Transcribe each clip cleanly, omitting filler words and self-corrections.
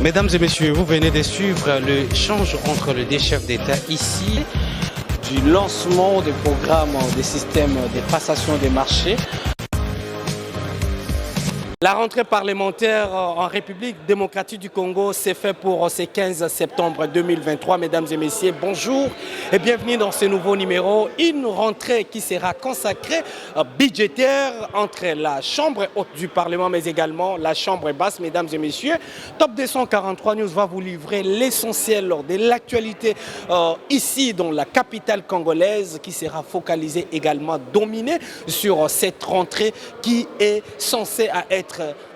Mesdames et messieurs, vous venez de suivre l'échange entre les deux chefs d'État ici. Du lancement des programmes des systèmes de passation des marchés. La rentrée parlementaire en République démocratique du Congo s'est faite pour ce 15 septembre 2023. Mesdames et messieurs, bonjour et bienvenue dans ce nouveau numéro. Une rentrée qui sera consacrée budgétaire entre la Chambre haute du Parlement mais également la Chambre basse. Mesdames et messieurs, Top 243 News va vous livrer l'essentiel de l'actualité ici dans la capitale congolaise qui sera focalisée également, dominée sur cette rentrée qui est censée être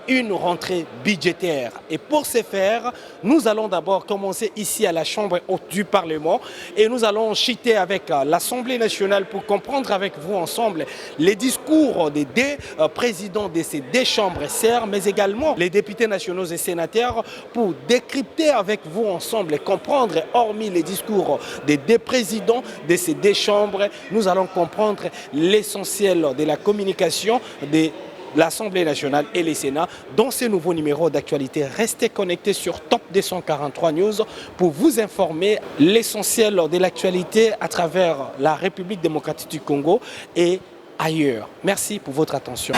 une rentrée budgétaire. Et pour ce faire, nous allons d'abord commencer ici à la Chambre haute du Parlement et nous allons chiter avec l'Assemblée nationale pour comprendre avec vous ensemble les discours des deux présidents de ces deux chambres serres, mais également les députés nationaux et sénateurs pour décrypter avec vous ensemble et comprendre, hormis les discours des deux présidents de ces deux chambres, nous allons comprendre l'essentiel de la communication des l'Assemblée nationale et les Sénats dans ce nouveau numéro d'actualité. Restez connectés sur Top 243 News pour vous informer l'essentiel de l'actualité à travers la République démocratique du Congo et ailleurs. Merci pour votre attention.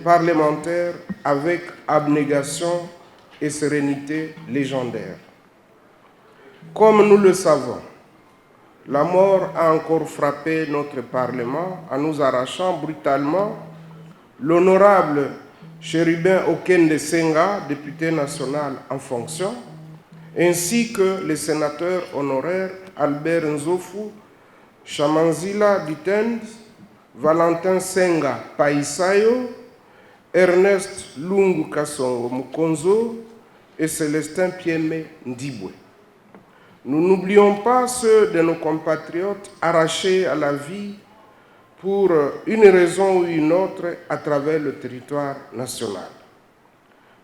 Parlementaire avec abnégation et sérénité légendaire. Comme nous le savons, la mort a encore frappé notre Parlement en nous arrachant brutalement l'honorable Chérubin Okende Senga, député national en fonction, ainsi que les sénateurs honoraires Albert Nzofu, Chamanzila Ditend, Valentin Senga Paisayo, Ernest Lungu Kasongo Mukonzo et Célestin Pieme Ndibwe. Nous n'oublions pas ceux de nos compatriotes arrachés à la vie pour une raison ou une autre à travers le territoire national.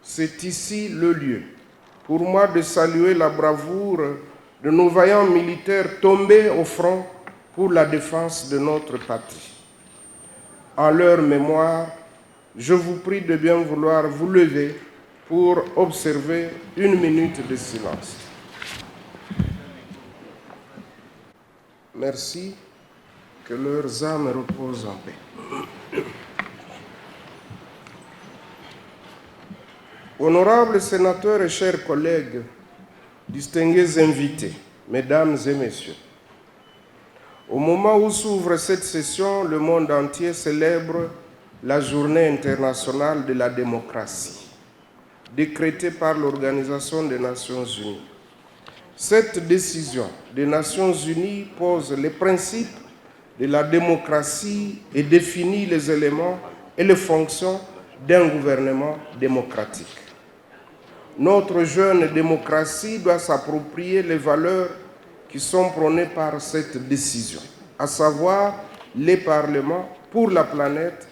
C'est ici le lieu pour moi de saluer la bravoure de nos vaillants militaires tombés au front pour la défense de notre patrie. En leur mémoire, je vous prie de bien vouloir vous lever pour observer une minute de silence. Merci, que leurs âmes reposent en paix. Honorables sénateurs et chers collègues, distingués invités, mesdames et messieurs, au moment où s'ouvre cette session, le monde entier célèbre la Journée internationale de la démocratie, décrétée par l'Organisation des Nations Unies. Cette décision des Nations Unies pose les principes de la démocratie et définit les éléments et les fonctions d'un gouvernement démocratique. Notre jeune démocratie doit s'approprier les valeurs qui sont prônées par cette décision, à savoir les parlements pour la planète,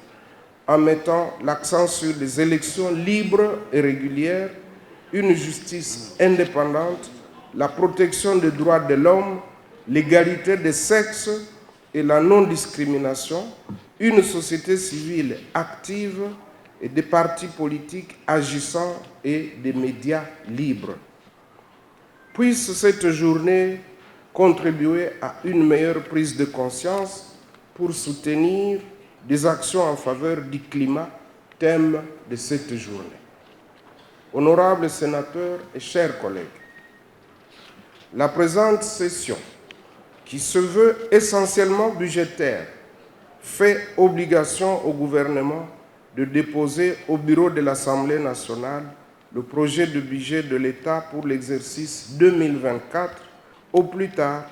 en mettant l'accent sur des élections libres et régulières, une justice indépendante, la protection des droits de l'homme, l'égalité des sexes et la non-discrimination, une société civile active et des partis politiques agissants et des médias libres. Puisse cette journée contribuer à une meilleure prise de conscience pour soutenir des actions en faveur du climat, thème de cette journée. Honorables sénateurs et chers collègues, la présente session, qui se veut essentiellement budgétaire, fait obligation au gouvernement de déposer au bureau de l'Assemblée nationale le projet de budget de l'État pour l'exercice 2024, au plus tard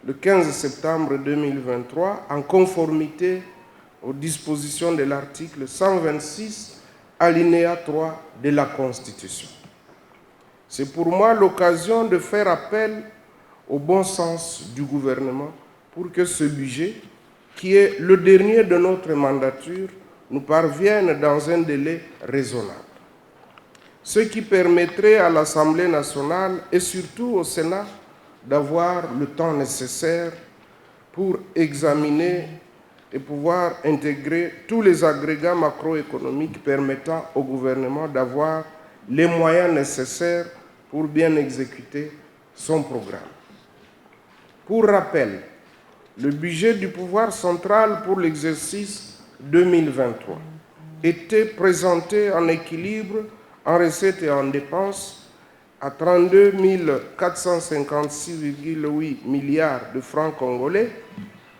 le 15 septembre 2023, en conformité aux dispositions de l'article 126, alinéa 3 de la Constitution. C'est pour moi l'occasion de faire appel au bon sens du gouvernement pour que ce budget, qui est le dernier de notre mandature, nous parvienne dans un délai raisonnable. Ce qui permettrait à l'Assemblée nationale et surtout au Sénat d'avoir le temps nécessaire pour examiner et pouvoir intégrer tous les agrégats macroéconomiques permettant au gouvernement d'avoir les moyens nécessaires pour bien exécuter son programme. Pour rappel, le budget du pouvoir central pour l'exercice 2023 était présenté en équilibre en recettes et en dépenses à 32 456,8 milliards de francs congolais,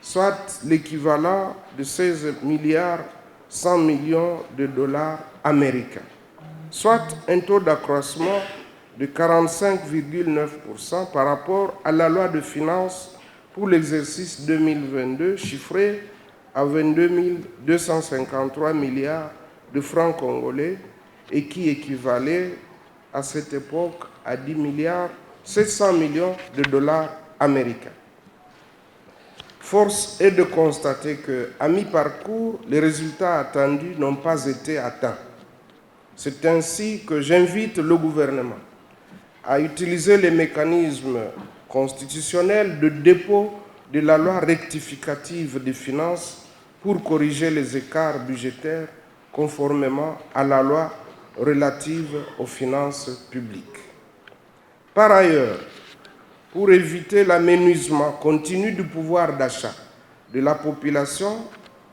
soit l'équivalent de 16 milliards 100 millions de dollars américains, soit un taux d'accroissement de 45,9% par rapport à la loi de finances pour l'exercice 2022, chiffré à 22 253 milliards de francs congolais et qui équivalait à cette époque à 10 milliards 700 millions de dollars américains. Force est de constater qu'à mi-parcours, les résultats attendus n'ont pas été atteints. C'est ainsi que j'invite le gouvernement à utiliser les mécanismes constitutionnels de dépôt de la loi rectificative des finances pour corriger les écarts budgétaires conformément à la loi relative aux finances publiques. Par ailleurs, pour éviter l'amenuisement continu du pouvoir d'achat de la population,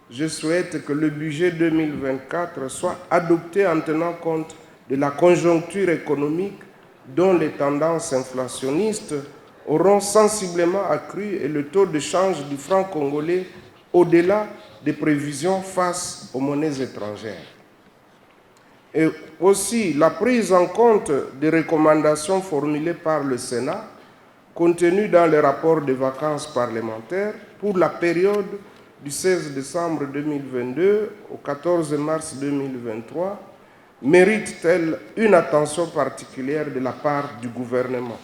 je souhaite que le budget 2024 soit adopté en tenant compte de la conjoncture économique dont les tendances inflationnistes auront sensiblement accru et le taux de change du franc congolais au-delà des prévisions face aux monnaies étrangères. Et aussi la prise en compte des recommandations formulées par le Sénat contenues dans le rapport des vacances parlementaires pour la période du 16 décembre 2022 au 14 mars 2023 mérite-t-elle une attention particulière de la part du gouvernement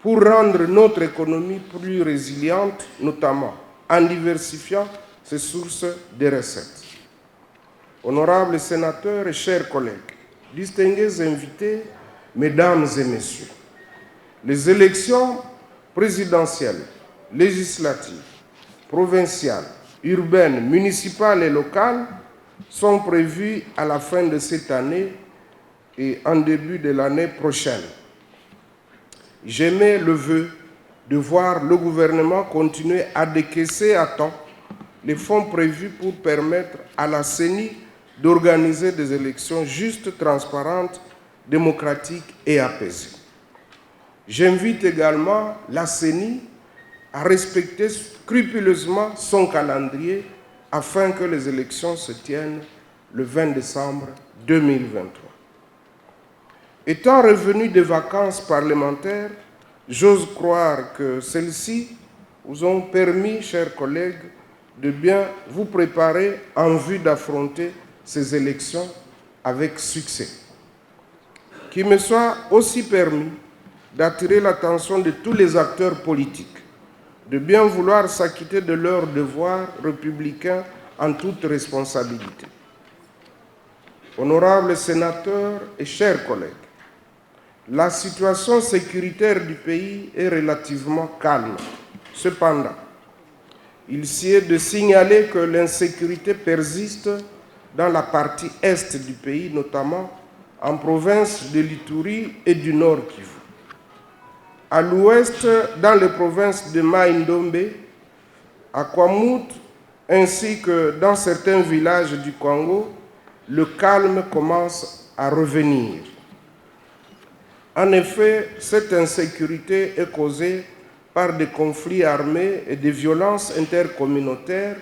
pour rendre notre économie plus résiliente, notamment en diversifiant ses sources de recettes. Honorables sénateurs et chers collègues, distingués invités, mesdames et messieurs, les élections présidentielles, législatives, provinciales, urbaines, municipales et locales sont prévues à la fin de cette année et en début de l'année prochaine. J'émets le vœu de voir le gouvernement continuer à décaisser à temps les fonds prévus pour permettre à la CENI d'organiser des élections justes, transparentes, démocratiques et apaisées. J'invite également la CENI à respecter scrupuleusement son calendrier afin que les élections se tiennent le 20 décembre 2023. Étant revenu des vacances parlementaires, j'ose croire que celles-ci vous ont permis, chers collègues, de bien vous préparer en vue d'affronter ces élections avec succès. Qu'il me soit aussi permis d'attirer l'attention de tous les acteurs politiques, de bien vouloir s'acquitter de leurs devoirs républicains en toute responsabilité. Honorables sénateurs et chers collègues, la situation sécuritaire du pays est relativement calme. Cependant, il s'y est de signaler que l'insécurité persiste dans la partie est du pays, notamment en province de l'Ituri et du Nord Kivu. À l'ouest, dans les provinces de Mai-Ndombe, à Kwamut, ainsi que dans certains villages du Congo, le calme commence à revenir. En effet, cette insécurité est causée par des conflits armés et des violences intercommunautaires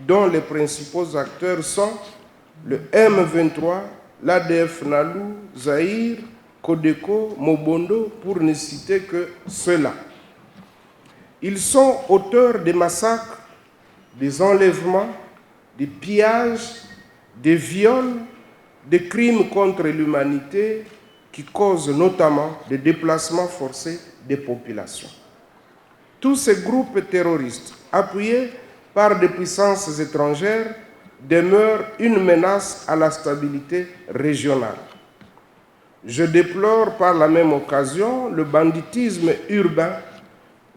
dont les principaux acteurs sont le M23, l'ADF Nalou, Zaïre, Kodeko, Mobondo, pour ne citer que ceux-là. Ils sont auteurs des massacres, des enlèvements, des pillages, des viols, des crimes contre l'humanité qui causent notamment des déplacements forcés des populations. Tous ces groupes terroristes, appuyés par des puissances étrangères, demeurent une menace à la stabilité régionale. Je déplore par la même occasion le banditisme urbain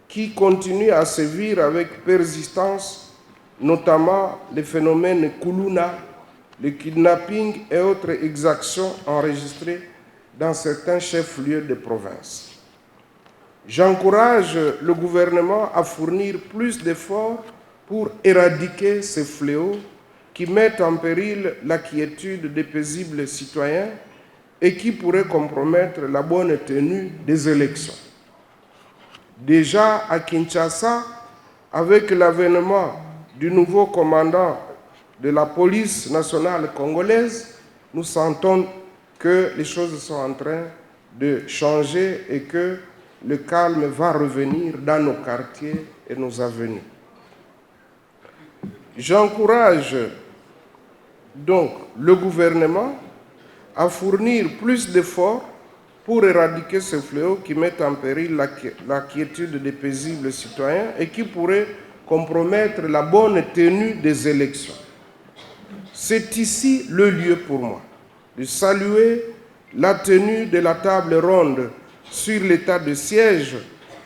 qui continue à sévir avec persistance, notamment les phénomènes Kuluna, le kidnapping et autres exactions enregistrées dans certains chefs-lieux de province. J'encourage le gouvernement à fournir plus d'efforts pour éradiquer ces fléaux qui mettent en péril la quiétude des paisibles citoyens et qui pourraient compromettre la bonne tenue des élections. Déjà à Kinshasa, avec l'avènement du nouveau commandant de la police nationale congolaise, nous sentons que les choses sont en train de changer et que le calme va revenir dans nos quartiers et nos avenues. J'encourage donc le gouvernement à fournir plus d'efforts pour éradiquer ce fléau qui met en péril la quiétude des paisibles citoyens et qui pourrait compromettre la bonne tenue des élections. C'est ici le lieu pour moi de saluer la tenue de la table ronde sur l'état de siège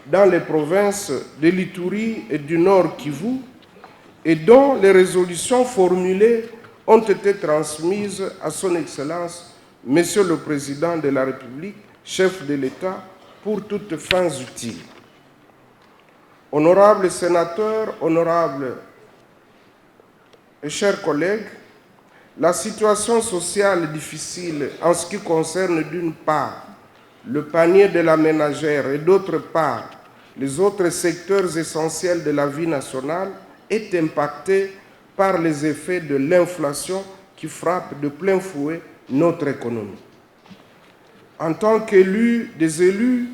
dans les provinces de l'Ituri et du Nord Kivu et dont les résolutions formulées ont été transmises à son Excellence, Monsieur le Président de la République, chef de l'État, pour toutes fins utiles. Honorables sénateurs, honorables et chers collègues, la situation sociale difficile en ce qui concerne d'une part le panier de la ménagère et d'autre part les autres secteurs essentiels de la vie nationale est impactée par les effets de l'inflation qui frappe de plein fouet notre économie. En tant qu'élus, des élus,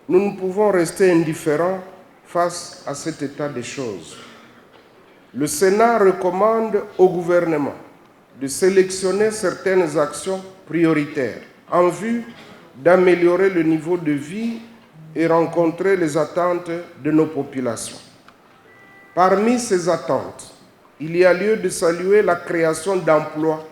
nous ne pouvons rester indifférents face à cet état des choses. Le Sénat recommande au gouvernement de sélectionner certaines actions prioritaires en vue d'améliorer le niveau de vie et rencontrer les attentes de nos populations. Parmi ces attentes, il y a lieu de saluer la création d'emplois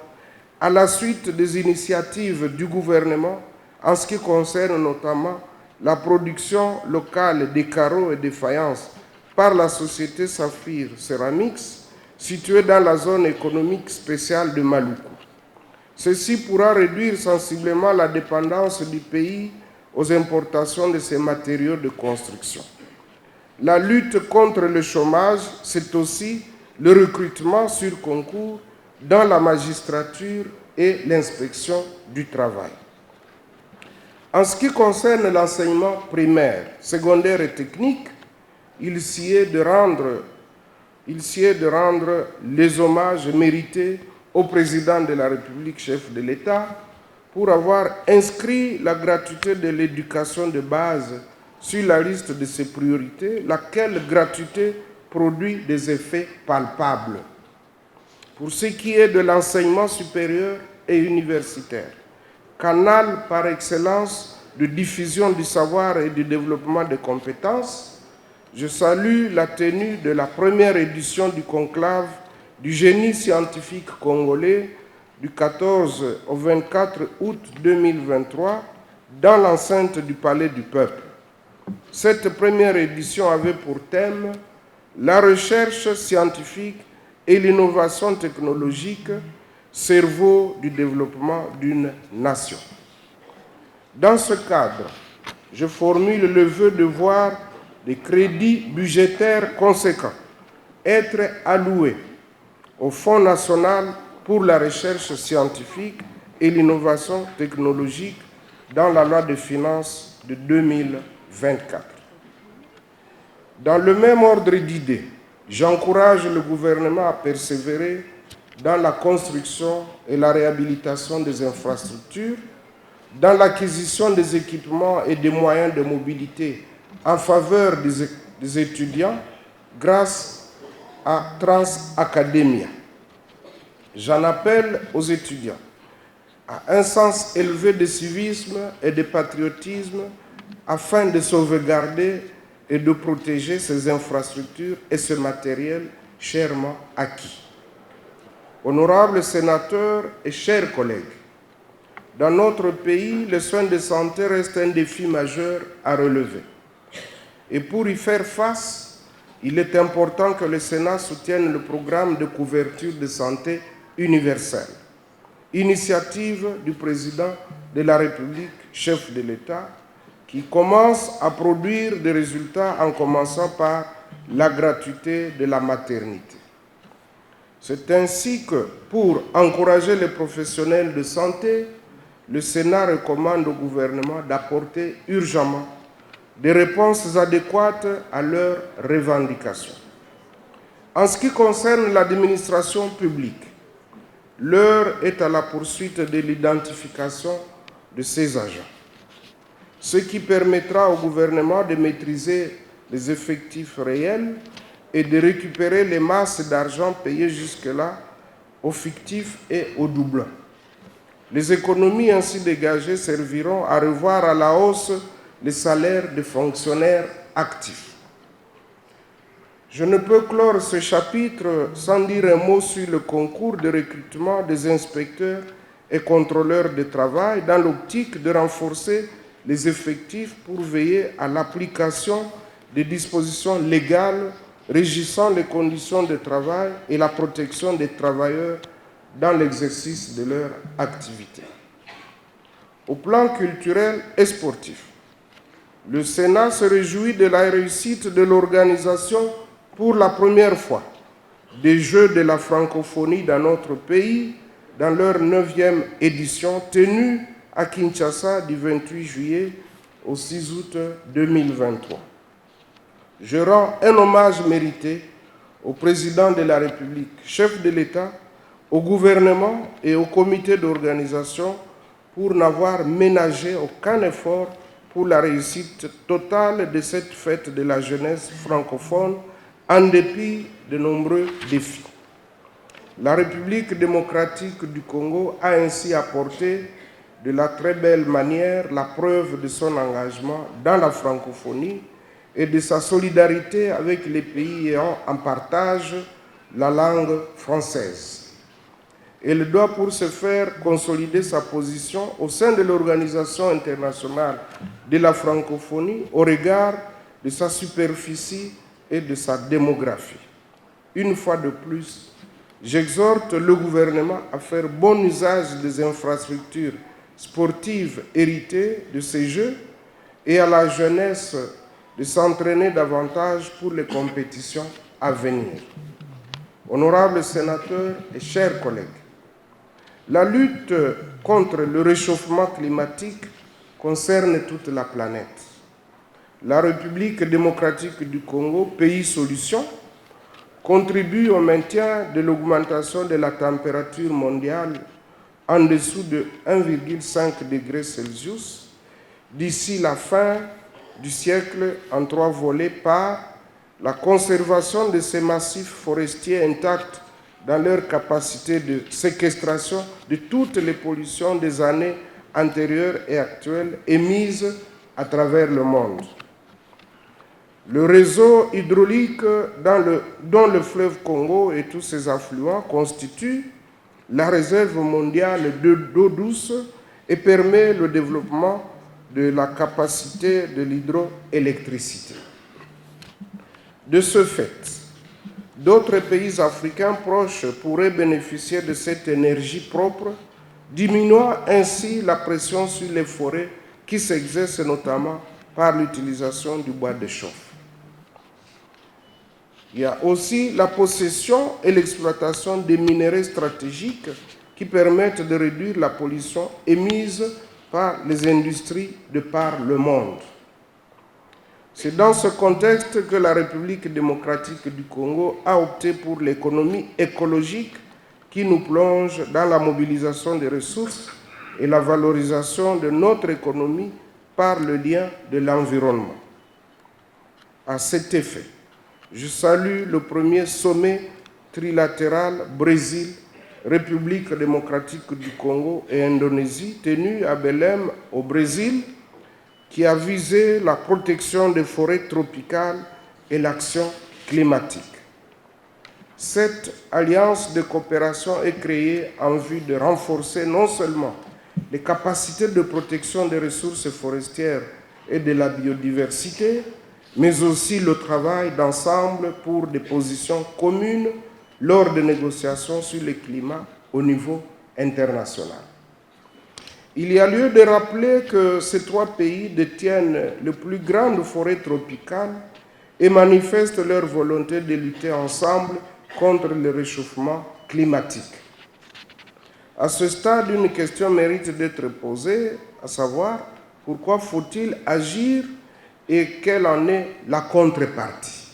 à la suite des initiatives du gouvernement en ce qui concerne notamment la production locale des carreaux et des faïences par la société Saphir Ceramics située dans la zone économique spéciale de Maluku. Ceci pourra réduire sensiblement la dépendance du pays aux importations de ces matériaux de construction. La lutte contre le chômage, c'est aussi le recrutement sur concours dans la magistrature et l'inspection du travail. En ce qui concerne l'enseignement primaire, secondaire et technique, il s'y est de rendre les hommages mérités au président de la République, chef de l'État, pour avoir inscrit la gratuité de l'éducation de base sur la liste de ses priorités, laquelle gratuité produit des effets palpables. Pour ce qui est de l'enseignement supérieur et universitaire, canal par excellence de diffusion du savoir et du développement des compétences, je salue la tenue de la première édition du conclave du génie scientifique congolais du 14 au 24 août 2023 dans l'enceinte du Palais du Peuple. Cette première édition avait pour thème la recherche scientifique et l'innovation technologique, cerveau du développement d'une nation. Dans ce cadre, je formule le vœu de voir des crédits budgétaires conséquents être alloués au Fonds national pour la recherche scientifique et l'innovation technologique dans la loi de finances de 2024. Dans le même ordre d'idées, j'encourage le gouvernement à persévérer dans la construction et la réhabilitation des infrastructures, dans l'acquisition des équipements et des moyens de mobilité en faveur des étudiants grâce à Transacademia. J'en appelle aux étudiants à un sens élevé de civisme et de patriotisme afin de sauvegarder et de protéger ces infrastructures et ce matériel chèrement acquis. Honorables sénateurs et chers collègues, dans notre pays, les soins de santé restent un défi majeur à relever. Et pour y faire face, il est important que le Sénat soutienne le programme de couverture de santé universelle, initiative du président de la République, chef de l'État, qui commence à produire des résultats en commençant par la gratuité de la maternité. C'est ainsi que, pour encourager les professionnels de santé, le Sénat recommande au gouvernement d'apporter urgemment des réponses adéquates à leurs revendications. En ce qui concerne l'administration publique, l'heure est à la poursuite de l'identification de ces agents, ce qui permettra au gouvernement de maîtriser les effectifs réels et de récupérer les masses d'argent payées jusque-là aux fictifs et aux doublons. Les économies ainsi dégagées serviront à revoir à la hausse les salaires des fonctionnaires actifs. Je ne peux clore ce chapitre sans dire un mot sur le concours de recrutement des inspecteurs et contrôleurs de travail dans l'optique de renforcer les effectifs pour veiller à l'application des dispositions légales régissant les conditions de travail et la protection des travailleurs dans l'exercice de leur activité. Au plan culturel et sportif, le Sénat se réjouit de la réussite de l'organisation pour la première fois des Jeux de la francophonie dans notre pays, dans leur 9e édition, tenue à Kinshasa du 28 juillet au 6 août 2023. Je rends un hommage mérité au président de la République, chef de l'État, au gouvernement et au comité d'organisation pour n'avoir ménagé aucun effort pour la réussite totale de cette fête de la jeunesse francophone en dépit de nombreux défis. La République démocratique du Congo a ainsi apporté de la très belle manière la preuve de son engagement dans la francophonie et de sa solidarité avec les pays ayant en partage la langue française. Elle doit pour ce faire consolider sa position au sein de l'Organisation internationale de la francophonie au regard de sa superficie et de sa démographie. Une fois de plus, j'exhorte le gouvernement à faire bon usage des infrastructures sportives héritées de ces Jeux et à la jeunesse de s'entraîner davantage pour les compétitions à venir. Honorables sénateurs et chers collègues, la lutte contre le réchauffement climatique concerne toute la planète. La République démocratique du Congo, pays solution, contribue au maintien de l'augmentation de la température mondiale en dessous de 1,5 degré Celsius d'ici la fin du siècle en 3 volets par la conservation de ces massifs forestiers intacts dans leur capacité de séquestration de toutes les pollutions des années antérieures et actuelles émises à travers le monde. Le réseau hydraulique dont le fleuve Congo et tous ses affluents constituent la réserve mondiale d'eau douce et permet le développement de la capacité de l'hydroélectricité. De ce fait, d'autres pays africains proches pourraient bénéficier de cette énergie propre, diminuant ainsi la pression sur les forêts qui s'exerce notamment par l'utilisation du bois de chauffe. Il y a aussi la possession et l'exploitation des minerais stratégiques qui permettent de réduire la pollution émise par les industries de par le monde. C'est dans ce contexte que la République démocratique du Congo a opté pour l'économie écologique qui nous plonge dans la mobilisation des ressources et la valorisation de notre économie par le lien de l'environnement. À cet effet, je salue le premier sommet trilatéral Brésil, République démocratique du Congo et Indonésie, tenu à Belém, au Brésil, qui a visé la protection des forêts tropicales et l'action climatique. Cette alliance de coopération est créée en vue de renforcer non seulement les capacités de protection des ressources forestières et de la biodiversité, mais aussi le travail d'ensemble pour des positions communes lors des négociations sur le climat au niveau international. Il y a lieu de rappeler que ces trois pays détiennent les plus grandes forêts tropicales et manifestent leur volonté de lutter ensemble contre le réchauffement climatique. À ce stade, une question mérite d'être posée, à savoir pourquoi faut-il agir et quelle en est la contrepartie.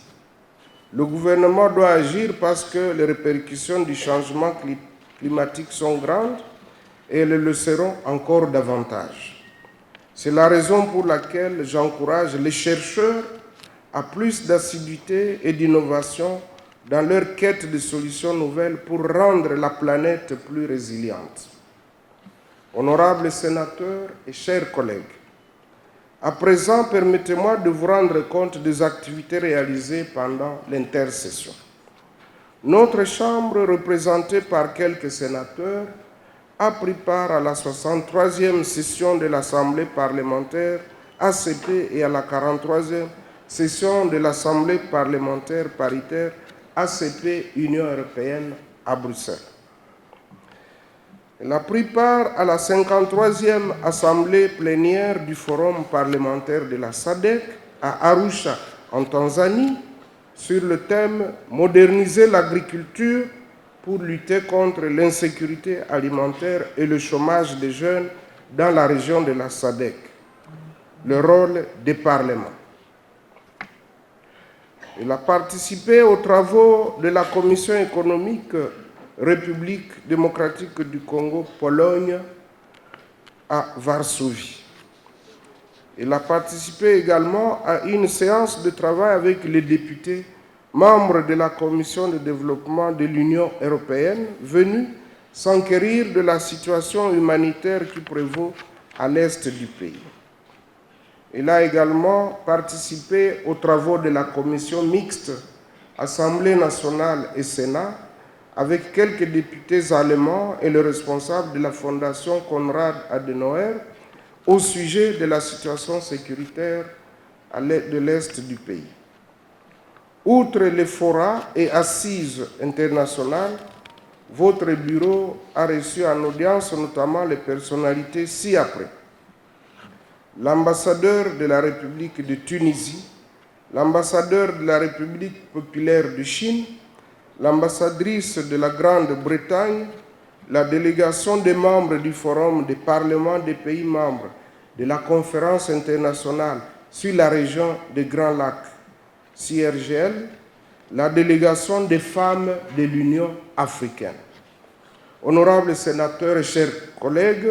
Le gouvernement doit agir parce que les répercussions du changement climatique sont grandes et elles le seront encore davantage. C'est la raison pour laquelle j'encourage les chercheurs à plus d'assiduité et d'innovation dans leur quête de solutions nouvelles pour rendre la planète plus résiliente. Honorables sénateurs et chers collègues, à présent, permettez-moi de vous rendre compte des activités réalisées pendant l'intersession. Notre Chambre, représentée par quelques sénateurs, a pris part à la 63e session de l'Assemblée parlementaire ACP et à la 43e session de l'Assemblée parlementaire paritaire ACP Union européenne à Bruxelles. Elle a pris part à la 53e Assemblée plénière du Forum parlementaire de la SADC à Arusha, en Tanzanie, sur le thème « Moderniser l'agriculture pour lutter contre l'insécurité alimentaire et le chômage des jeunes dans la région de la SADC, le rôle des parlements ». Il a participé aux travaux de la Commission économique République démocratique du Congo, Pologne, à Varsovie. Il a participé également à une séance de travail avec les députés membres de la Commission de développement de l'Union européenne venus s'enquérir de la situation humanitaire qui prévaut à l'est du pays. Il a également participé aux travaux de la Commission mixte Assemblée nationale et Sénat avec quelques députés allemands et le responsable de la Fondation Konrad Adenauer au sujet de la situation sécuritaire de l'Est du pays. Outre les forats et assises internationales, votre bureau a reçu en audience notamment les personnalités ci-après. L'ambassadeur de la République de Tunisie, l'ambassadeur de la République populaire de Chine, l'ambassadrice de la Grande-Bretagne, la délégation des membres du Forum des parlements des pays membres de la Conférence internationale sur la région des Grands Lacs, CIRGL, la délégation des femmes de l'Union africaine. Honorables sénateurs et chers collègues,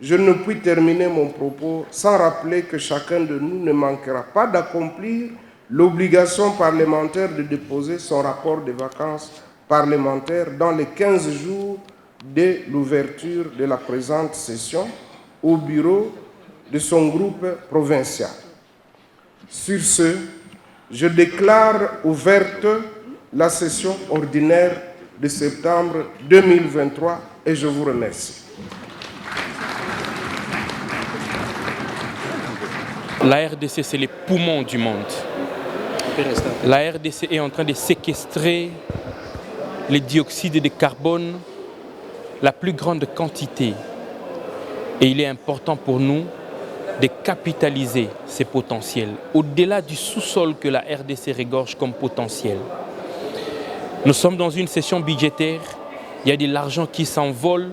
je ne puis terminer mon propos sans rappeler que chacun de nous ne manquera pas d'accomplir l'obligation parlementaire de déposer son rapport de vacances parlementaires dans les 15 jours de l'ouverture de la présente session au bureau de son groupe provincial. Sur ce, je déclare ouverte la session ordinaire de septembre 2023 et je vous remercie. La RDC, c'est les poumons du monde. La RDC est en train de séquestrer les dioxydes de carbone, la plus grande quantité. Et il est important pour nous de capitaliser ces potentiels, au-delà du sous-sol que la RDC regorge comme potentiel. Nous sommes dans une session budgétaire, il y a de l'argent qui s'envole,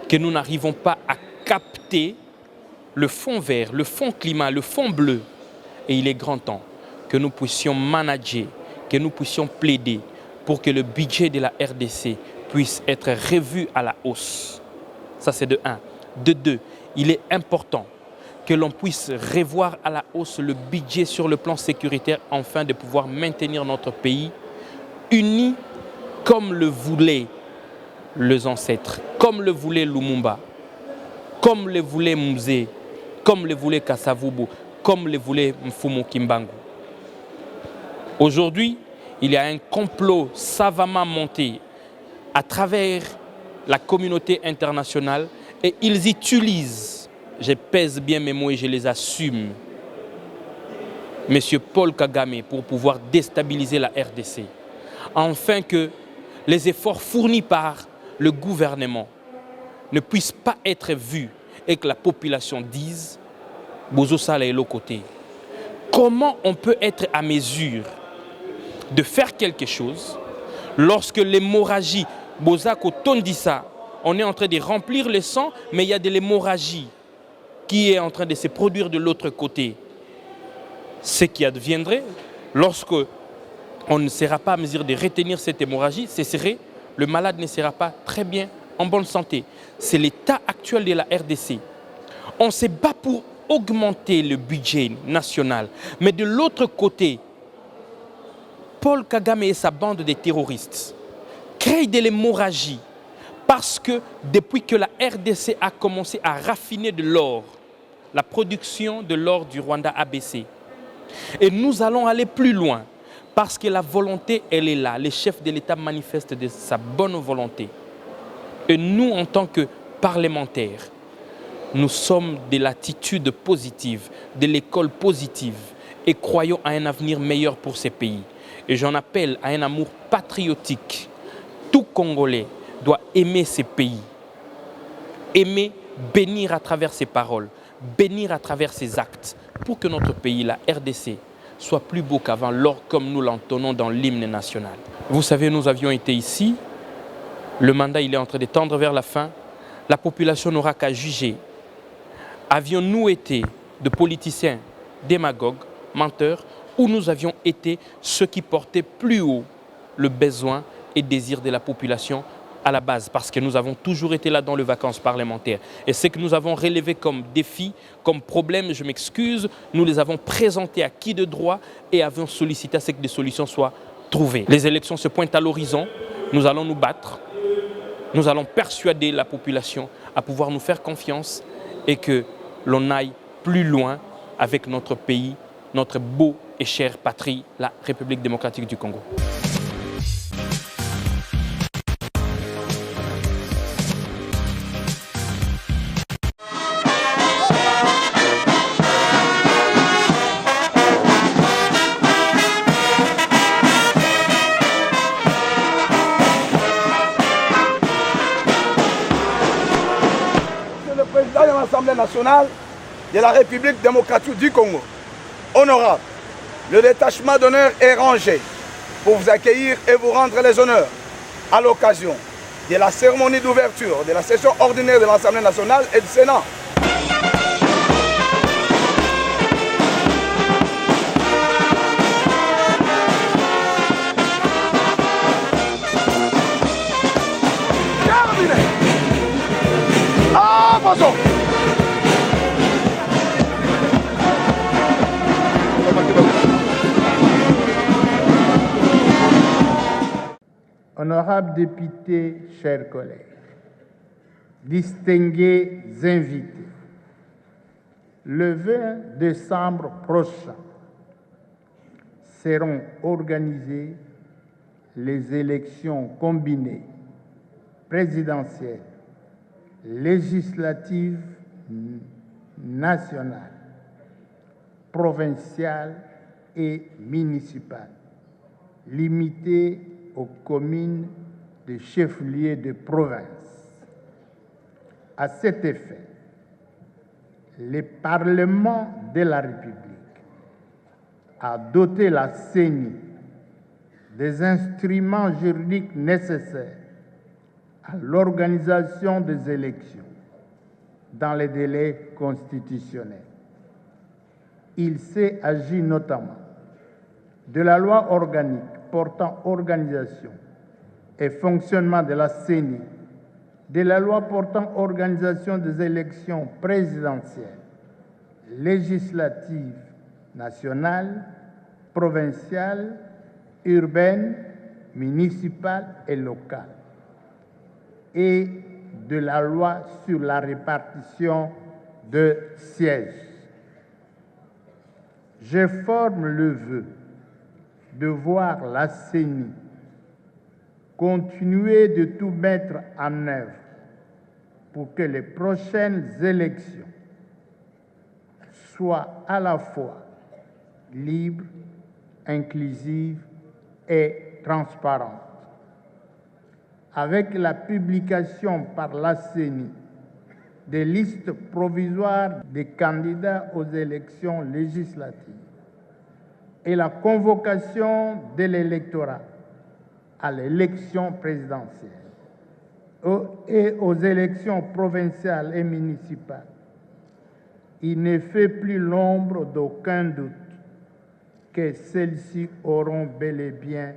que nous n'arrivons pas à capter, le fonds vert, le fonds climat, le fonds bleu. Et il est grand temps que nous puissions manager, que nous puissions plaider pour que le budget de la RDC puisse être revu à la hausse. Ça, c'est de 1. De 2, il est important que l'on puisse revoir à la hausse le budget sur le plan sécuritaire afin de pouvoir maintenir notre pays uni comme le voulait les ancêtres, comme le voulait Lumumba, comme le voulait Mzee, comme le voulait Kasavubu, comme le voulait Mfumu Kimbangu. Aujourd'hui, il y a un complot savamment monté à travers la communauté internationale et ils utilisent, je pèse bien mes mots et je les assume, M. Paul Kagame pour pouvoir déstabiliser la RDC, afin que les efforts fournis par le gouvernement ne puissent pas être vus et que la population dise « Bozo Sala est l'autre côté ». Comment on peut être à mesure de faire quelque chose lorsque l'hémorragie, Bozako Tondissa, on est en train de remplir le sang, mais il y a de l'hémorragie qui est en train de se produire de l'autre côté. Ce qui adviendrait, lorsque on ne sera pas à mesure de retenir cette hémorragie, le malade ne sera pas très bien en bonne santé. C'est l'état actuel de la RDC. On se bat pour augmenter le budget national, mais de l'autre côté, Paul Kagame et sa bande de terroristes créent de l'hémorragie parce que depuis que la RDC a commencé à raffiner de l'or, la production de l'or du Rwanda a baissé. Et nous allons aller plus loin parce que la volonté, elle est là. Les chefs de l'État manifestent de sa bonne volonté. Et nous, en tant que parlementaires, nous sommes de l'attitude positive, de l'école positive et croyons à un avenir meilleur pour ces pays. Et j'en appelle à un amour patriotique. Tout Congolais doit aimer ces pays, aimer, bénir à travers ses paroles, bénir à travers ses actes, pour que notre pays, la RDC, soit plus beau qu'avant, comme nous l'entonnons dans l'hymne national. Vous savez, nous avions été ici, le mandat il est en train de tendre vers la fin, la population n'aura qu'à juger. Avions-nous été de politiciens, démagogues, menteurs, ou nous avions été ceux qui portaient plus haut le besoin et désir de la population à la base, parce que nous avons toujours été là dans les vacances parlementaires. Et ce que nous avons relevé comme défi, comme problème, je m'excuse, nous les avons présentés à qui de droit et avons sollicité à ce que des solutions soient trouvées. Les élections se pointent à l'horizon, nous allons nous battre, nous allons persuader la population à pouvoir nous faire confiance et que l'on aille plus loin avec notre pays, notre beau et chère patrie, la République démocratique du Congo. Le président de l'Assemblée nationale de la République démocratique du Congo, honorable, le détachement d'honneur est rangé pour vous accueillir et vous rendre les honneurs à l'occasion de la cérémonie d'ouverture de la session ordinaire de l'Assemblée nationale et du Sénat. Terminé. Avançons. Honorables députés, chers collègues, distingués invités, le 20 décembre prochain seront organisées les élections combinées présidentielles, législatives, nationales, provinciales et municipales, limitées aux communes de chefs-lieux de province. À cet effet, le Parlement de la République a doté la CENI des instruments juridiques nécessaires à l'organisation des élections dans les délais constitutionnels. Il s'est agi notamment de la loi organique portant organisation et fonctionnement de la CENI, de la loi portant organisation des élections présidentielles, législatives, nationales, provinciales, urbaines, municipales et locales, et de la loi sur la répartition de sièges. Je forme le vœu de voir la CENI continuer de tout mettre en œuvre pour que les prochaines élections soient à la fois libres, inclusives et transparentes. Avec la publication par la CENI des listes provisoires des candidats aux élections législatives et la convocation de l'électorat à l'élection présidentielle et aux élections provinciales et municipales, il ne fait plus l'ombre d'aucun doute que celles-ci auront bel et bien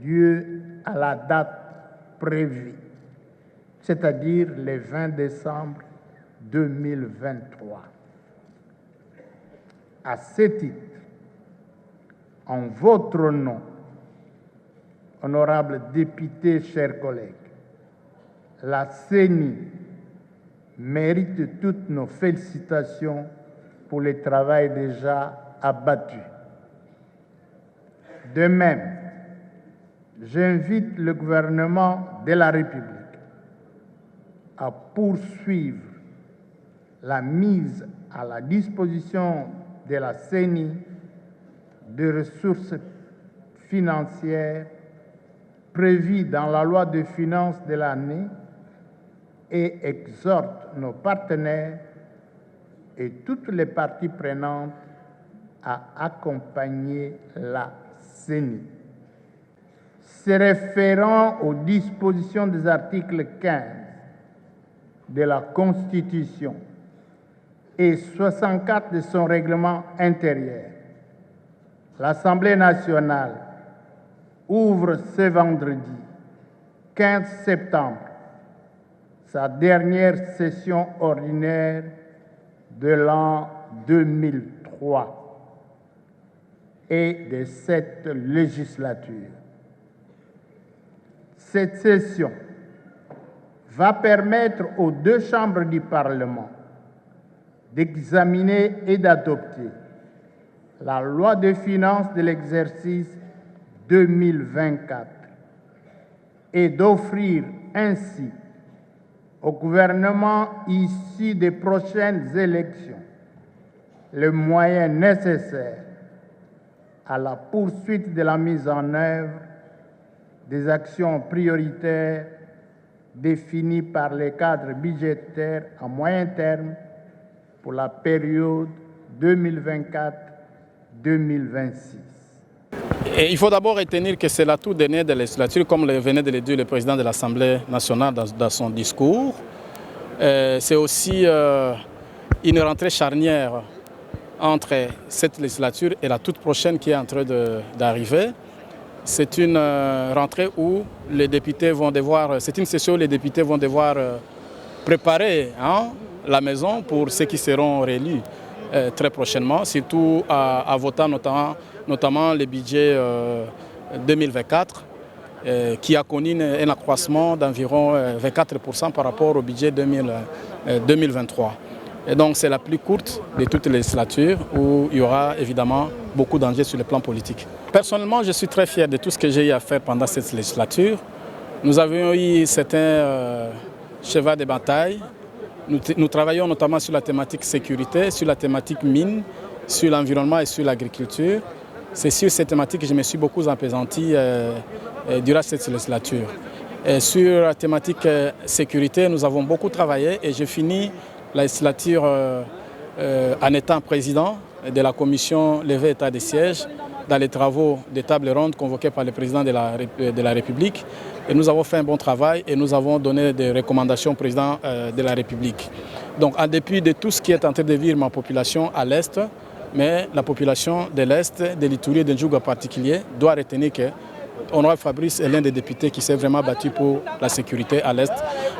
lieu à la date prévue, c'est-à-dire le 20 décembre 2023. À ce titre, en votre nom, honorables députés, chers collègues, la CENI mérite toutes nos félicitations pour le travail déjà abattu. De même, j'invite le gouvernement de la République à poursuivre la mise à la disposition de la CENI de ressources financières prévues dans la loi de finances de l'année et exhorte nos partenaires et toutes les parties prenantes à accompagner la CENI. Se référant aux dispositions des articles 15 de la Constitution et 64 de son règlement intérieur, l'Assemblée nationale ouvre ce vendredi 15 septembre sa dernière session ordinaire de l'an 2003 et de cette législature. Cette session va permettre aux deux chambres du Parlement d'examiner et d'adopter la loi de finances de l'exercice 2024 et d'offrir ainsi au gouvernement issu des prochaines élections les moyens nécessaires à la poursuite de la mise en œuvre des actions prioritaires définies par les cadres budgétaires à moyen terme pour la période 2024-2026. Et il faut d'abord retenir que c'est l'atout dernier de la législature, comme venait de le dire le président de l'Assemblée nationale dans son discours. C'est aussi une rentrée charnière entre cette législature et la toute prochaine qui est en train d'arriver. C'est une rentrée où les députés vont devoir, c'est une session où les députés vont devoir préparer la maison pour ceux qui seront réélus très prochainement, surtout à voter notamment le budget 2024 qui a connu un accroissement d'environ 24% par rapport au budget 2023. Et donc c'est la plus courte de toutes les législatures où il y aura évidemment beaucoup d'enjeux sur le plan politique. Personnellement, je suis très fier de tout ce que j'ai eu à faire pendant cette législature. Nous avions eu certains chevaux de bataille. Nous travaillons notamment sur la thématique sécurité, sur la thématique mine, sur l'environnement et sur l'agriculture. C'est sur ces thématiques que je me suis beaucoup appesanti durant cette législature. Et sur la thématique sécurité, nous avons beaucoup travaillé et j'ai fini la législature en étant président de la commission levée état des sièges dans les travaux des tables rondes convoquées par le président de la République. Et nous avons fait un bon travail et nous avons donné des recommandations au président de la République. Donc en dépit de tout ce qui est en train de vivre ma population à l'Est, mais la population de l'Est, de l'Ituri et de Ndjoug en particulier, doit retenir que Honorable Fabrice est l'un des députés qui s'est vraiment battu pour la sécurité à l'Est,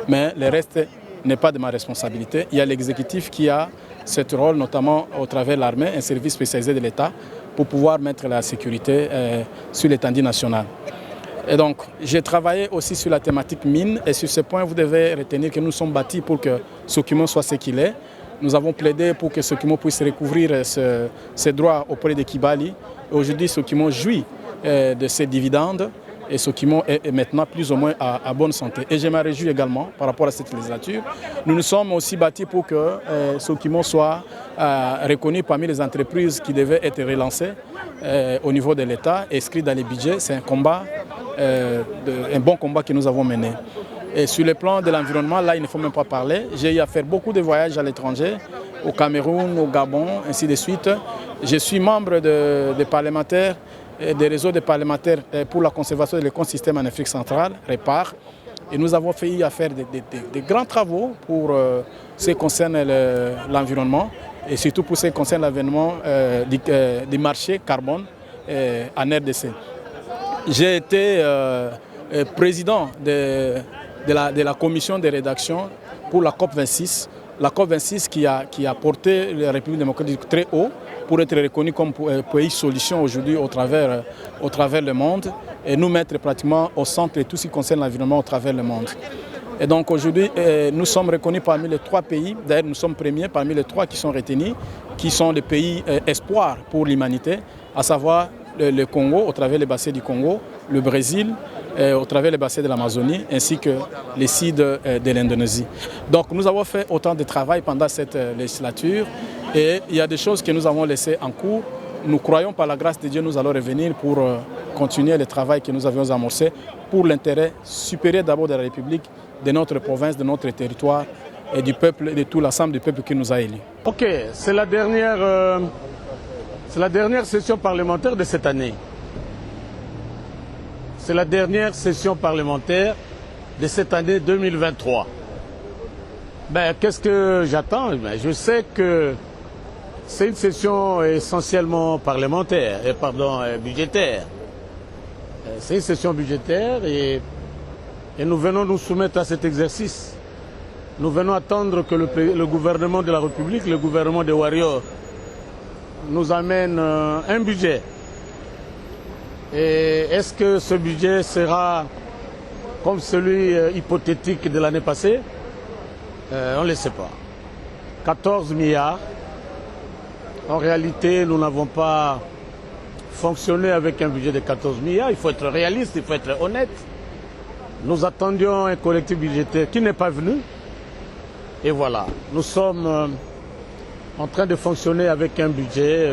mais le reste n'est pas de ma responsabilité. Il y a l'exécutif qui a ce rôle, notamment au travers de l'armée, un service spécialisé de l'État, pour pouvoir mettre la sécurité sur l'étendue nationale. Et donc, j'ai travaillé aussi sur la thématique mine et sur ce point, vous devez retenir que nous sommes bâtis pour que Sokimo soit ce qu'il est. Nous avons plaidé pour que Sokimo puisse recouvrir ses droits auprès de Kibali. Aujourd'hui, Sokimo jouit de ses dividendes et Sokimo est maintenant plus ou moins à bonne santé. Et je me réjouis également par rapport à cette législature. Nous nous sommes aussi bâtis pour que Sokimo soit reconnu parmi les entreprises qui devaient être relancées au niveau de l'État, inscrit dans les budgets. C'est un combat, un bon combat que nous avons mené. Et sur le plan de l'environnement, là, il ne faut même pas parler. J'ai eu à faire beaucoup de voyages à l'étranger, au Cameroun, au Gabon, ainsi de suite. Je suis membre des parlementaires, des réseaux de parlementaires pour la conservation de l'écosystème en Afrique centrale, REPAR. Et nous avons fait à faire des grands travaux pour ce qui concerne l'environnement et surtout pour ce qui concerne l'avènement du marché carbone en RDC. J'ai été président de la commission de rédaction pour la COP26. La COP26 qui a porté la République démocratique très haut pour être reconnue comme pays solution aujourd'hui au travers le monde et nous mettre pratiquement au centre de tout ce qui concerne l'environnement au travers le monde. Et donc aujourd'hui, nous sommes reconnus parmi les 3 pays, d'ailleurs nous sommes premiers parmi les 3 qui sont retenus, qui sont des pays espoirs pour l'humanité, à savoir le Congo au travers les bassins du Congo, le Brésil au travers les bassins de l'Amazonie ainsi que les sites de l'Indonésie. Donc nous avons fait autant de travail pendant cette législature et il y a des choses que nous avons laissées en cours. Nous croyons par la grâce de Dieu, nous allons revenir pour continuer le travail que nous avions amorcé pour l'intérêt supérieur d'abord de la République, de notre province, de notre territoire et du peuple, de tout l'ensemble du peuple qui nous a élus. Ok, c'est la dernière session parlementaire de cette année. C'est la dernière session parlementaire de cette année 2023. Qu'est-ce que j'attends? Je sais que c'est une session essentiellement parlementaire, budgétaire. C'est une session budgétaire et nous venons nous soumettre à cet exercice. Nous venons attendre que le gouvernement de la République, le gouvernement des Warriors, nous amène un budget. Et est-ce que ce budget sera comme celui hypothétique de l'année passée? On ne le sait pas. 14 milliards. En réalité, nous n'avons pas fonctionné avec un budget de 14 milliards. Il faut être réaliste, il faut être honnête. Nous attendions un collectif budgétaire qui n'est pas venu. Et voilà, nous sommes en train de fonctionner avec un budget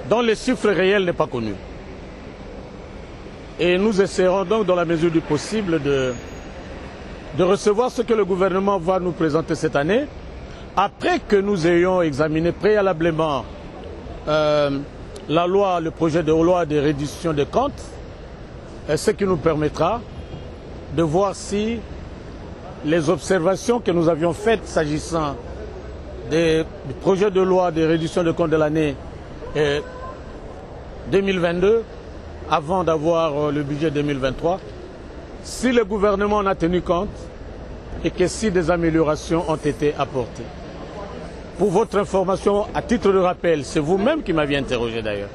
dont le chiffre réel n'est pas connu. Et nous essaierons donc, dans la mesure du possible, de recevoir ce que le gouvernement va nous présenter cette année, après que nous ayons examiné préalablement le projet de loi de réduction des comptes, ce qui nous permettra de voir si les observations que nous avions faites s'agissant du projet de loi de réduction des comptes de l'année 2022, avant d'avoir le budget 2023, si le gouvernement en a tenu compte et que si des améliorations ont été apportées. Pour votre information, à titre de rappel, c'est vous-même qui m'aviez interrogé d'ailleurs.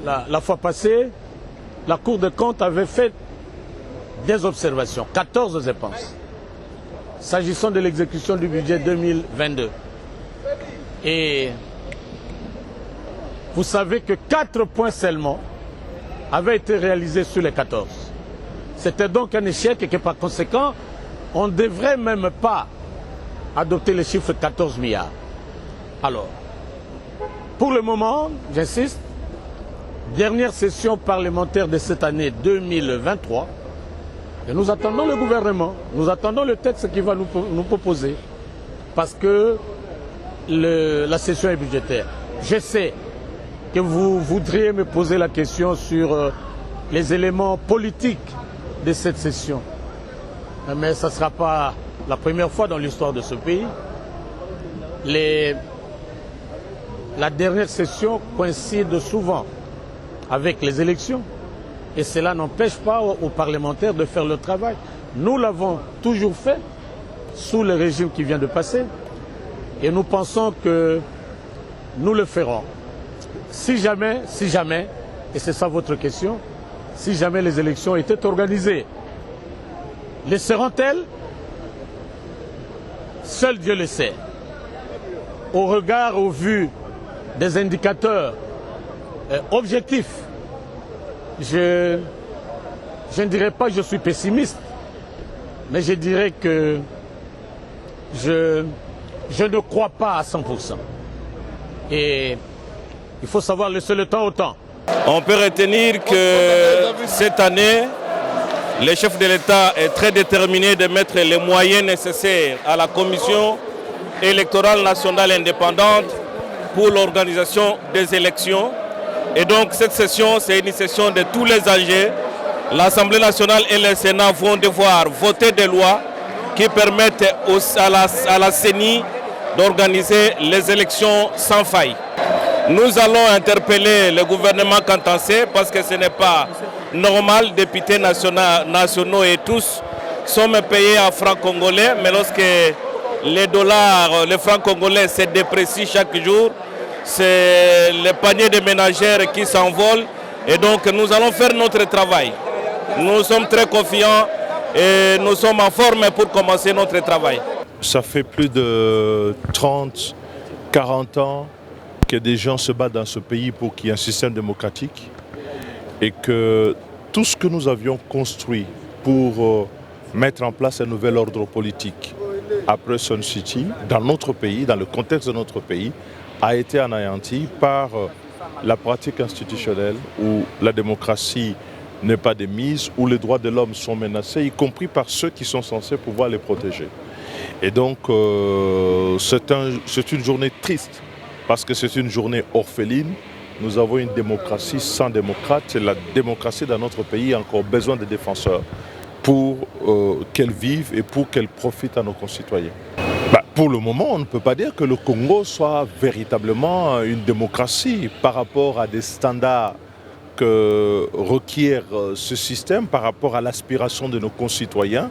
La fois passée, la Cour des comptes avait fait des observations, 14 je pense, s'agissant de l'exécution du budget 2022. Et vous savez que 4 points seulement avaient été réalisés sur les 14. C'était donc un échec et que par conséquent, on ne devrait même pas adopter le chiffre 14 milliards. Alors, pour le moment, j'insiste, dernière session parlementaire de cette année 2023, et nous attendons le gouvernement, nous attendons le texte qu'il va nous proposer, parce que la session est budgétaire. Je sais que vous voudriez me poser la question sur les éléments politiques de cette session. Mais ça ne sera pas la première fois dans l'histoire de ce pays. La dernière session coïncide souvent avec les élections. Et cela n'empêche pas aux parlementaires de faire leur travail. Nous l'avons toujours fait sous le régime qui vient de passer. Et nous pensons que nous le ferons. Si jamais et c'est ça votre question, si jamais les élections étaient organisées. Les seront-elles? Seul Dieu le sait. Au regard, au vu des indicateurs objectifs, je ne dirais pas que je suis pessimiste, mais je dirais que je ne crois pas à 100%. Et il faut savoir laisser le temps au temps. On peut retenir que cette année, le chef de l'État est très déterminé de mettre les moyens nécessaires à la Commission électorale nationale indépendante pour l'organisation des élections. Et donc cette session, c'est une session de tous les âgés. L'Assemblée nationale et le Sénat vont devoir voter des lois qui permettent à la CENI d'organiser les élections sans faille. Nous allons interpeller le gouvernement cantancé parce que ce n'est pas normal, députés nationaux et tous sommes payés en francs congolais, mais lorsque les dollars, les francs congolais se déprécient chaque jour, c'est le panier de ménagères qui s'envole et donc nous allons faire notre travail. Nous sommes très confiants et nous sommes en forme pour commencer notre travail. Ça fait plus de 30, 40 ans que des gens se battent dans ce pays pour qu'il y ait un système démocratique et que tout ce que nous avions construit pour mettre en place un nouvel ordre politique après Sun City, dans notre pays, dans le contexte de notre pays, a été anéanti par la pratique institutionnelle où la démocratie n'est pas démise, où les droits de l'homme sont menacés, y compris par ceux qui sont censés pouvoir les protéger. Et donc, c'est une journée triste, parce que c'est une journée orpheline. Nous avons une démocratie sans démocrate, et la démocratie dans notre pays a encore besoin de défenseurs pour qu'elle vive et pour qu'elle profite à nos concitoyens. Pour le moment, on ne peut pas dire que le Congo soit véritablement une démocratie par rapport à des standards que requiert ce système, par rapport à l'aspiration de nos concitoyens.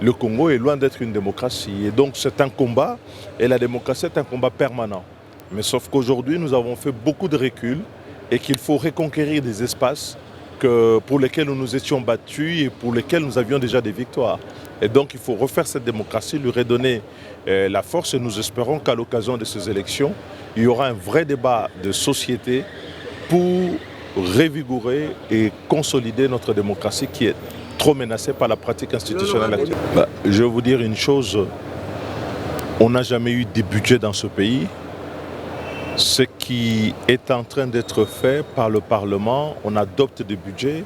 Le Congo est loin d'être une démocratie. Et donc c'est un combat, et la démocratie est un combat permanent. Mais sauf qu'aujourd'hui, nous avons fait beaucoup de reculs et qu'il faut reconquérir des espaces pour lesquels nous nous étions battus et pour lesquels nous avions déjà des victoires. Et donc il faut refaire cette démocratie, lui redonner la force et nous espérons qu'à l'occasion de ces élections, il y aura un vrai débat de société pour revigorer et consolider notre démocratie qui est trop menacée par la pratique institutionnelle actuelle. Je vais vous dire une chose, on n'a jamais eu de budget dans ce pays. Ce qui est en train d'être fait par le Parlement, on adopte des budgets,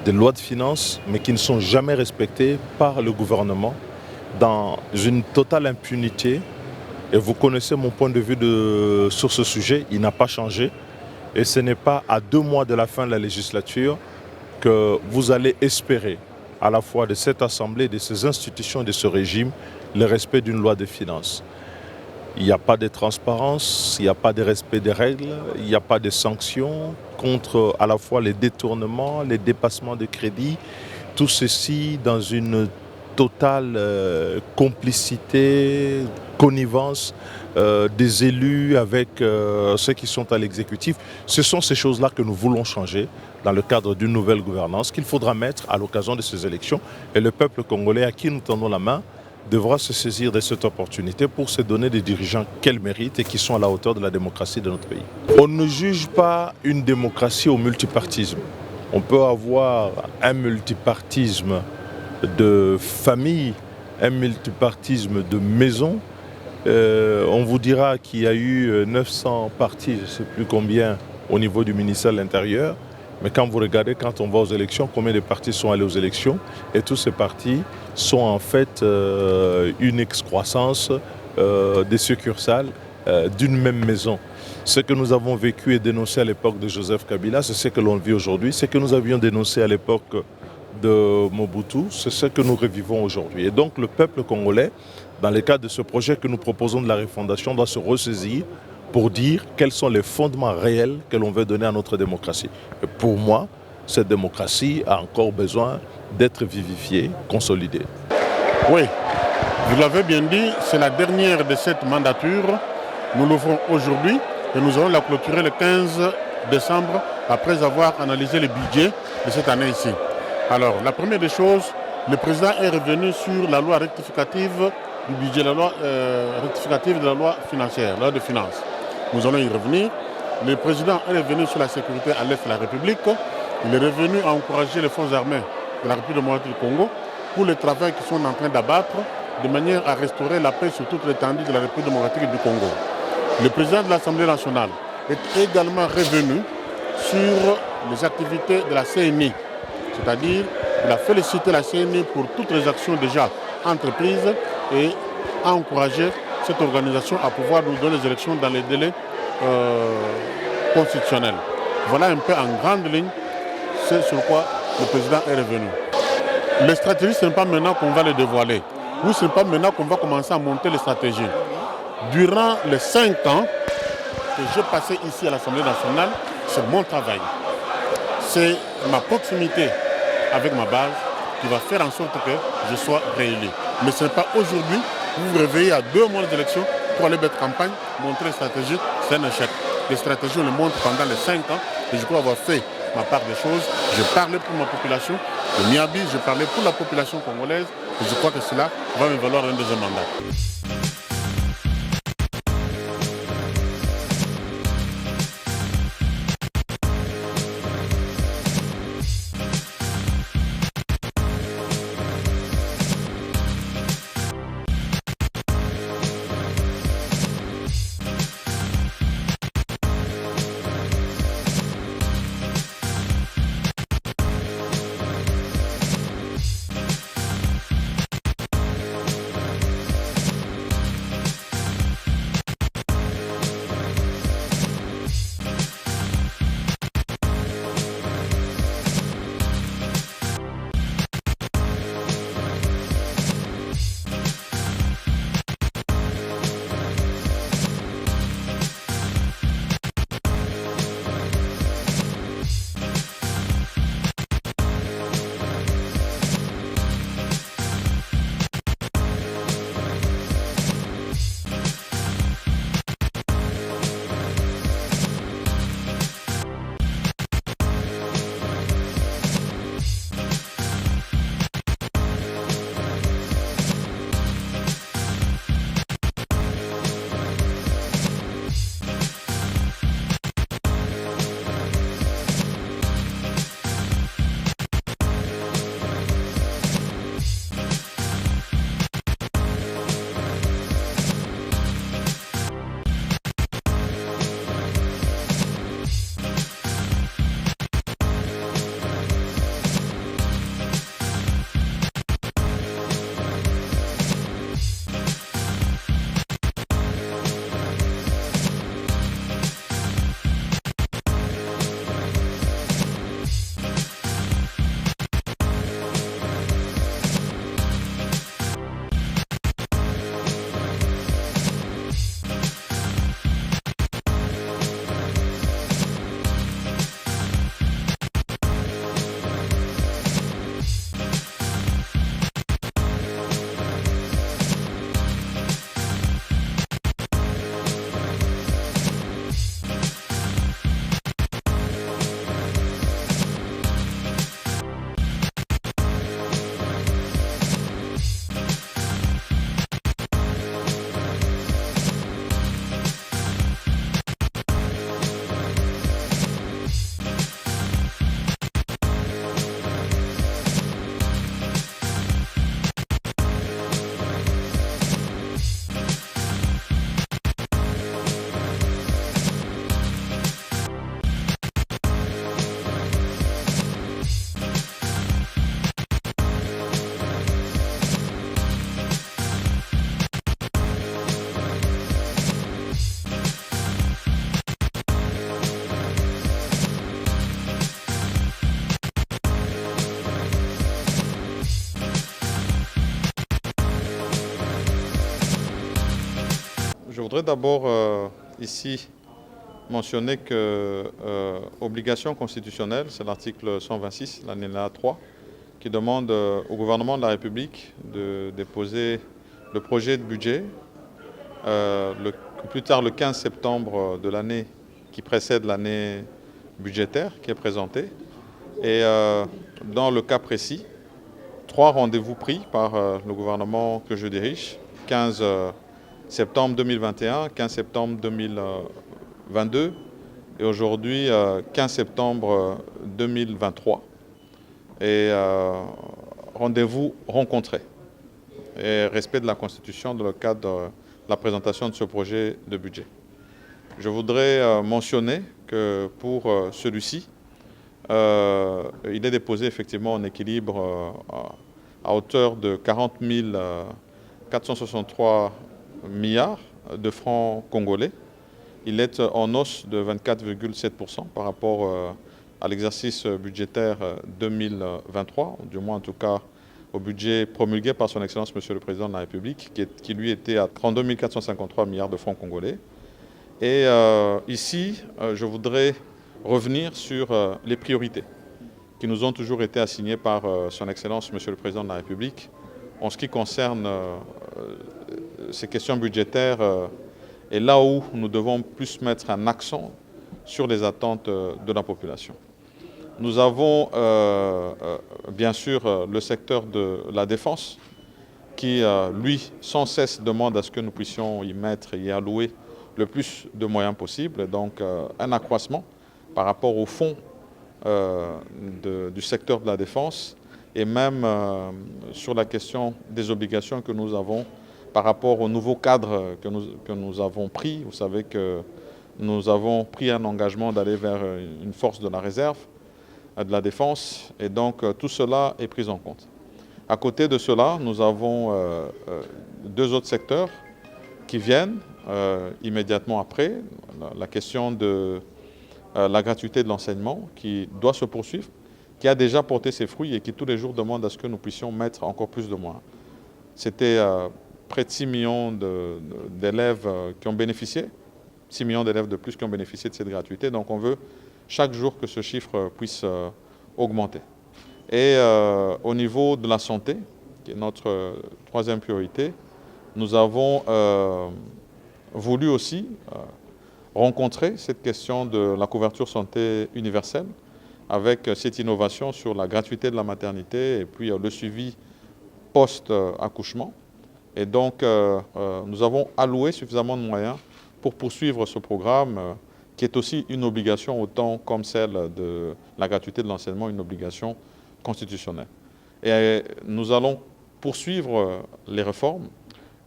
des lois de finances, mais qui ne sont jamais respectées par le gouvernement dans une totale impunité. Et vous connaissez mon point de vue sur ce sujet, il n'a pas changé. Et ce n'est pas à 2 mois de la fin de la législature que vous allez espérer, à la fois de cette Assemblée, de ces institutions et de ce régime, le respect d'une loi de finances. Il n'y a pas de transparence, il n'y a pas de respect des règles, il n'y a pas de sanctions contre à la fois les détournements, les dépassements de crédit, tout ceci dans une totale complicité, connivence des élus avec ceux qui sont à l'exécutif. Ce sont ces choses-là que nous voulons changer dans le cadre d'une nouvelle gouvernance qu'il faudra mettre à l'occasion de ces élections. Et le peuple congolais à qui nous tendons la main devra se saisir de cette opportunité pour se donner des dirigeants qu'elle mérite et qui sont à la hauteur de la démocratie de notre pays. On ne juge pas une démocratie au multipartisme. On peut avoir un multipartisme de famille, un multipartisme de maison. On vous dira qu'il y a eu 900 partis, je ne sais plus combien, au niveau du ministère de l'Intérieur. Mais quand vous regardez, quand on va aux élections, combien de partis sont allés aux élections? Et tous ces partis sont en fait une excroissance des succursales d'une même maison. Ce que nous avons vécu et dénoncé à l'époque de Joseph Kabila, c'est ce que l'on vit aujourd'hui. Ce que nous avions dénoncé à l'époque de Mobutu, c'est ce que nous revivons aujourd'hui. Et donc le peuple congolais, dans le cadre de ce projet que nous proposons de la refondation, doit se ressaisir pour dire quels sont les fondements réels que l'on veut donner à notre démocratie. Et pour moi, cette démocratie a encore besoin d'être vivifiée, consolidée. Oui, vous l'avez bien dit, c'est la dernière de cette mandature. Nous l'ouvrons aujourd'hui et nous allons la clôturer le 15 décembre après avoir analysé le budget de cette année ici. Alors, la première des choses, le président est revenu sur la loi rectificative du budget, la loi rectificative de la loi financière, la loi de finances. Nous allons y revenir. Le président est revenu sur la sécurité à l'est de la République. Il est revenu à encourager les forces armées de la République démocratique du Congo pour le travail qu'ils sont en train d'abattre de manière à restaurer la paix sur toute l'étendue de la République démocratique du Congo. Le président de l'Assemblée nationale est également revenu sur les activités de la CNI, c'est-à-dire il a félicité la CNI pour toutes les actions déjà entreprises et a encouragé cette organisation à pouvoir nous donner les élections dans les délais constitutionnels. Voilà un peu en grande ligne ce sur quoi le président est revenu. Les stratégies, ce n'est pas maintenant qu'on va les dévoiler. Ou ce n'est pas maintenant qu'on va commencer à monter les stratégies. Durant les 5 ans que j'ai passé ici à l'Assemblée nationale, c'est mon travail. C'est ma proximité avec ma base qui va faire en sorte que je sois réélu. Mais ce n'est pas aujourd'hui, vous vous réveillez à 2 mois d'élection pour aller mettre campagne, montrer les stratégies, c'est un échec. Les stratégies, on les montre pendant les 5 ans et je crois avoir fait ma part des choses. Je parlais pour ma population de Miabi, je parlais pour la population congolaise et je crois que cela va me valoir un deuxième mandat. Je voudrais d'abord ici mentionner que obligation constitutionnelle, c'est l'article 126, l'alinéa 3, qui demande au gouvernement de la République de déposer le projet de budget plus tard le 15 septembre de l'année qui précède l'année budgétaire qui est présenté. Et dans le cas précis, 3 rendez-vous pris par le gouvernement que je dirige, 15 septembre 2021, 15 septembre 2022 et aujourd'hui 15 septembre 2023. Et rendez-vous rencontrés et respect de la Constitution dans le cadre de la présentation de ce projet de budget. Je voudrais mentionner que pour celui-ci, il est déposé effectivement en équilibre à hauteur de 40 463 milliards de francs congolais. Il est en hausse de 24,7% par rapport à l'exercice budgétaire 2023, du moins en tout cas au budget promulgué par son Excellence Monsieur le Président de la République, qui lui était à 32 453 milliards de francs congolais. Et ici, je voudrais revenir sur les priorités qui nous ont toujours été assignées par son Excellence Monsieur le Président de la République en ce qui concerne ces questions budgétaires et là où nous devons plus mettre un accent sur les attentes de la population. Nous avons bien sûr le secteur de la défense qui, lui, sans cesse demande à ce que nous puissions y mettre et y allouer le plus de moyens possible, donc un accroissement par rapport au fonds du secteur de la défense et même sur la question des obligations que nous avons par rapport au nouveau cadre que nous avons pris. Vous savez que nous avons pris un engagement d'aller vers une force de la réserve, de la défense, et donc tout cela est pris en compte. À côté de cela, nous avons 2 autres secteurs qui viennent immédiatement après, la question de la gratuité de l'enseignement qui doit se poursuivre, qui a déjà porté ses fruits et qui tous les jours demande à ce que nous puissions mettre encore plus de moyens. C'était près de 6 millions d'élèves qui ont bénéficié, 6 millions d'élèves de plus qui ont bénéficié de cette gratuité, donc on veut chaque jour que ce chiffre puisse augmenter. Et au niveau de la santé, qui est notre 3e priorité, nous avons voulu aussi rencontrer cette question de la couverture santé universelle avec cette innovation sur la gratuité de la maternité et puis le suivi post-accouchement. Et donc, nous avons alloué suffisamment de moyens pour poursuivre ce programme qui est aussi une obligation autant comme celle de la gratuité de l'enseignement, une obligation constitutionnelle. Et nous allons poursuivre les réformes.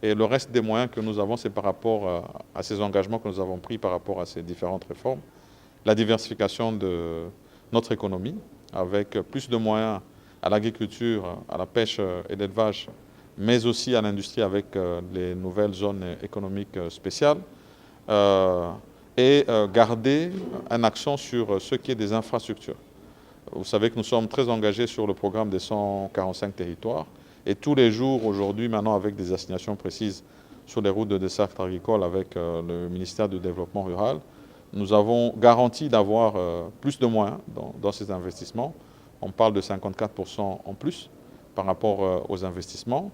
Et le reste des moyens que nous avons, c'est par rapport à ces engagements que nous avons pris par rapport à ces différentes réformes. La diversification de notre économie, avec plus de moyens à l'agriculture, à la pêche et l'élevage, mais aussi à l'industrie avec les nouvelles zones économiques spéciales. Et garder un accent sur ce qui est des infrastructures. Vous savez que nous sommes très engagés sur le programme des 145 territoires. Et tous les jours, aujourd'hui, maintenant, avec des assignations précises sur les routes de dessert agricole avec le ministère du Développement rural, nous avons garanti d'avoir plus de moyens dans ces investissements. On parle de 54% en plus par rapport aux investissements.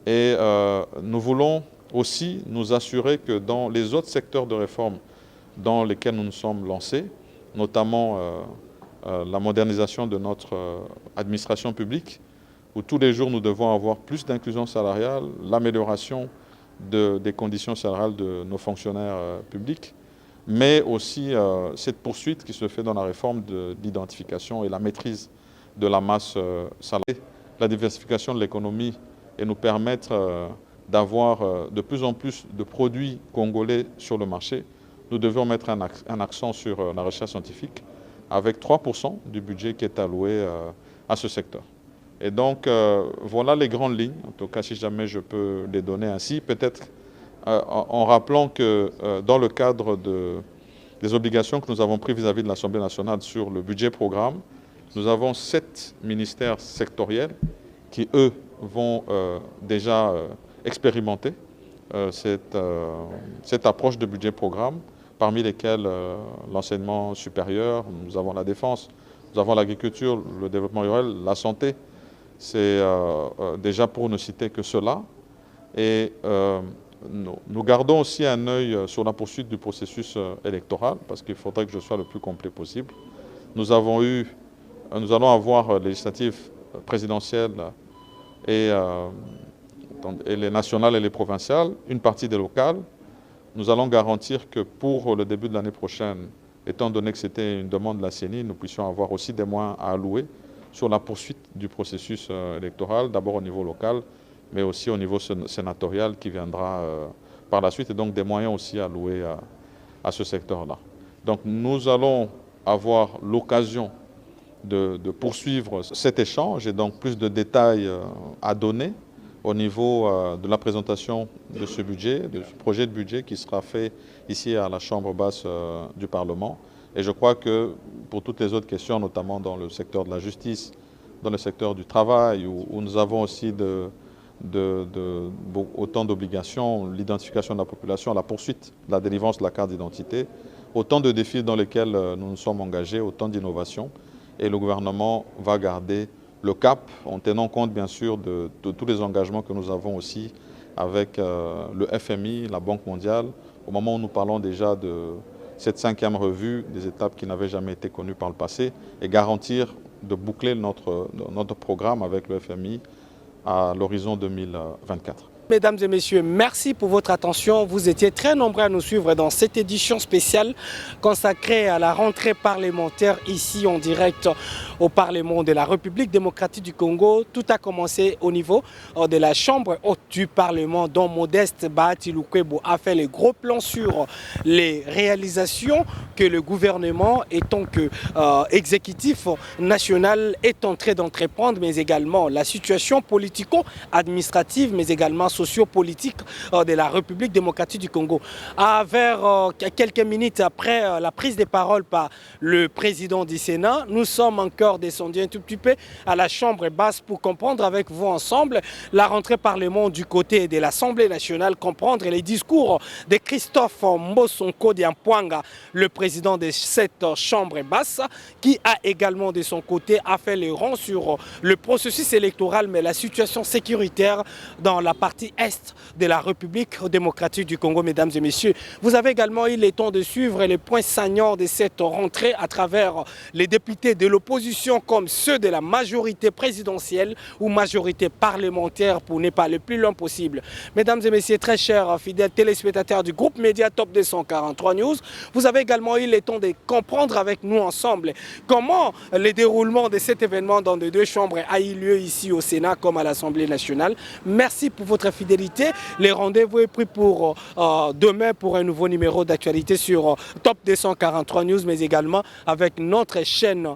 Et nous voulons aussi nous assurer que dans les autres secteurs de réforme dans lesquels nous nous sommes lancés, notamment la modernisation de notre administration publique, où tous les jours nous devons avoir plus d'inclusion salariale, l'amélioration des conditions salariales de nos fonctionnaires publics, mais aussi cette poursuite qui se fait dans la réforme de l'identification et la maîtrise de la masse salariale, la diversification de l'économie et nous permettre d'avoir de plus en plus de produits congolais sur le marché. Nous devons mettre un accent sur la recherche scientifique avec 3% du budget qui est alloué à ce secteur. Et donc, voilà les grandes lignes, en tout cas si jamais je peux les donner ainsi, peut-être en rappelant que dans le cadre des obligations que nous avons prises vis-à-vis de l'Assemblée nationale sur le budget programme, nous avons 7 ministères sectoriels qui, eux, vont déjà expérimenter cette approche de budget programme, parmi lesquels l'enseignement supérieur, nous avons la défense, nous avons l'agriculture, le développement rural, la santé. C'est déjà pour ne citer que cela. Et nous gardons aussi un œil sur la poursuite du processus électoral, parce qu'il faudrait que je sois le plus complet possible. nous allons avoir législatives présidentielles et les nationales et les provinciales, une partie des locales. Nous allons garantir que pour le début de l'année prochaine, étant donné que c'était une demande de la CENI, nous puissions avoir aussi des moyens à allouer sur la poursuite du processus électoral, d'abord au niveau local, mais aussi au niveau sénatorial qui viendra par la suite, et donc des moyens aussi alloués à ce secteur-là. Donc nous allons avoir l'occasion de poursuivre cet échange et donc plus de détails à donner au niveau de la présentation de ce budget, de ce projet de budget qui sera fait ici à la Chambre basse du Parlement. Et je crois que pour toutes les autres questions, notamment dans le secteur de la justice, dans le secteur du travail, où nous avons aussi autant d'obligations, l'identification de la population, la poursuite de la délivrance de la carte d'identité, autant de défis dans lesquels nous nous sommes engagés, autant d'innovations. Et le gouvernement va garder le cap, en tenant compte bien sûr de tous les engagements que nous avons aussi avec le FMI, la Banque mondiale, au moment où nous parlons déjà de cette 5e revue des étapes qui n'avaient jamais été connues par le passé, et garantir de boucler notre programme avec le FMI à l'horizon 2024. Mesdames et messieurs, merci pour votre attention. Vous étiez très nombreux à nous suivre dans cette édition spéciale consacrée à la rentrée parlementaire ici en direct au Parlement de la République démocratique du Congo. Tout a commencé au niveau de la Chambre haute du Parlement dont Modeste Bahati Lukwebo a fait les gros plans sur les réalisations que le gouvernement, étant que exécutif national, est en train d'entreprendre, mais également la situation politico-administrative, mais également sociopolitique de la République démocratique du Congo. Vers quelques minutes après la prise de parole par le président du Sénat, nous sommes encore descendus un tout petit peu à la Chambre basse pour comprendre avec vous ensemble la rentrée parlement du côté de l'Assemblée nationale, comprendre les discours de Christophe Mbosonko Diampouanga, le président de cette Chambre basse, qui a également de son côté fait le rond sur le processus électoral, mais la situation sécuritaire dans la partie est de la République démocratique du Congo, mesdames et messieurs. Vous avez également eu le temps de suivre les points saignants de cette rentrée à travers les députés de l'opposition comme ceux de la majorité présidentielle ou majorité parlementaire pour ne pas le plus loin possible. Mesdames et messieurs, très chers fidèles téléspectateurs du groupe Média Top 243 News, vous avez également eu le temps de comprendre avec nous ensemble comment le déroulement de cet événement dans les deux chambres a eu lieu ici au Sénat comme à l'Assemblée nationale. Merci pour votre fidélité. Les rendez-vous est pris pour demain pour un nouveau numéro d'actualité sur Top 243 News, mais également avec notre chaîne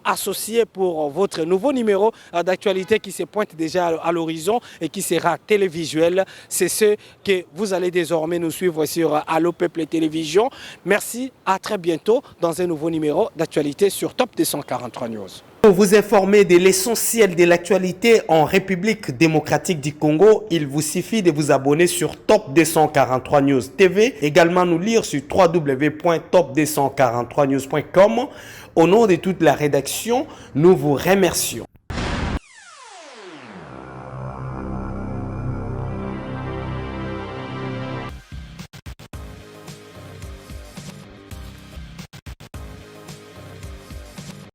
associée pour votre nouveau numéro d'actualité qui se pointe déjà à l'horizon et qui sera télévisuel. C'est ce que vous allez désormais nous suivre sur Allo Peuple Télévision. Merci, à très bientôt dans un nouveau numéro d'actualité sur Top 243 News. Pour vous informer de l'essentiel de l'actualité en République démocratique du Congo, il vous suffit de vous abonner sur Top 243 News TV, également nous lire sur www.top243news.com. Au nom de toute la rédaction, nous vous remercions.